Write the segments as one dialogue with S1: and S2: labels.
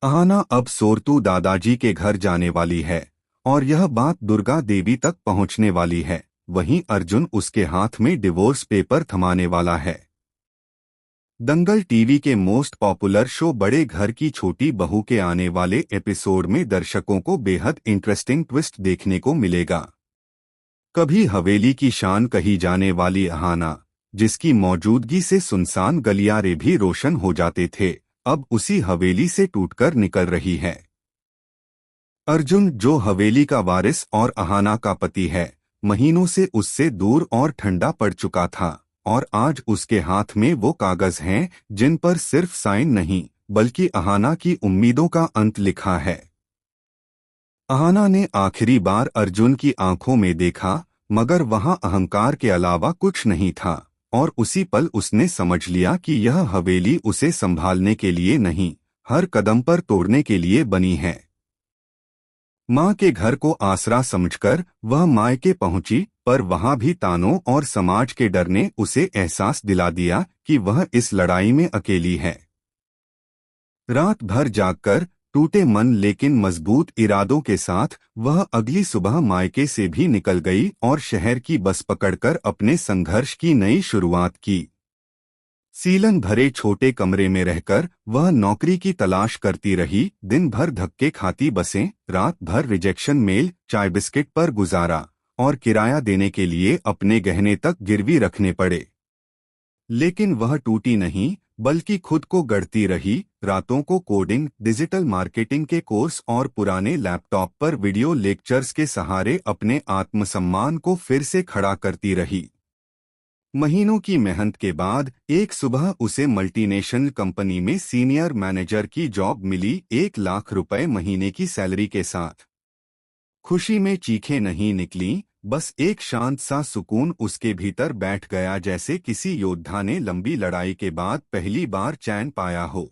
S1: अहाना अब सोरतू दादाजी के घर जाने वाली है और यह बात दुर्गा देवी तक पहुंचने वाली है। वहीं अर्जुन उसके हाथ में डिवोर्स पेपर थमाने वाला है। दंगल टीवी के मोस्ट पॉपुलर शो बड़े घर की छोटी बहू के आने वाले एपिसोड में दर्शकों को बेहद इंटरेस्टिंग ट्विस्ट देखने को मिलेगा। कभी हवेली की शान कही जाने वाली अहाना, जिसकी मौजूदगी से सुनसान गलियारे भी रोशन हो जाते थे, अब उसी हवेली से टूटकर निकल रही है। अर्जुन, जो हवेली का वारिस और अहाना का पति है, महीनों से उससे दूर और ठंडा पड़ चुका था और आज उसके हाथ में वो कागज हैं जिन पर सिर्फ साइन नहीं बल्कि अहाना की उम्मीदों का अंत लिखा है। अहाना ने आखिरी बार अर्जुन की आंखों में देखा, मगर वहां अहंकार के अलावा कुछ नहीं था और उसी पल उसने समझ लिया कि यह हवेली उसे संभालने के लिए नहीं, हर कदम पर तोड़ने के लिए बनी है। माँ के घर को आसरा समझकर वह मायके पहुंची, पर वहां भी तानों और समाज के डर ने उसे एहसास दिला दिया कि वह इस लड़ाई में अकेली है। रात भर जागकर, टूटे मन लेकिन मजबूत इरादों के साथ, वह अगली सुबह मायके से भी निकल गई और शहर की बस पकड़कर अपने संघर्ष की नई शुरुआत की। सीलन भरे छोटे कमरे में रहकर वह नौकरी की तलाश करती रही, दिन भर धक्के खाती बसें, रात भर रिजेक्शन मेल, चाय बिस्किट पर गुजारा और किराया देने के लिए अपने गहने तक गिरवी रखने पड़े। लेकिन वह टूटी नहीं, बल्कि खुद को गढ़ती रही, रातों को कोडिंग, डिजिटल मार्केटिंग के कोर्स और पुराने लैपटॉप पर वीडियो लेक्चर्स के सहारे अपने आत्मसम्मान को फिर से खड़ा करती रही। महीनों की मेहनत के बाद एक सुबह उसे मल्टीनेशनल कंपनी में सीनियर मैनेजर की जॉब मिली, 1 लाख रुपए महीने की सैलरी के साथ। खुशी में चीखें नहीं निकलीं, बस एक शांत सा सुकून उसके भीतर बैठ गया, जैसे किसी योद्धा ने लंबी लड़ाई के बाद पहली बार चैन पाया हो।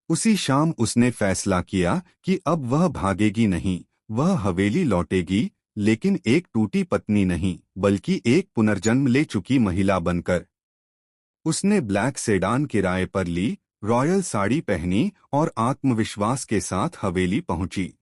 S1: उसी शाम उसने फैसला किया कि अब वह भागेगी नहीं, वह हवेली लौटेगी, लेकिन एक टूटी पत्नी नहीं, बल्कि एक पुनर्जन्म ले चुकी महिला बनकर। उसने ब्लैक सेडान किराए पर ली, रॉयल साड़ी पहनी और आत्मविश्वास के साथ हवेली पहुंची।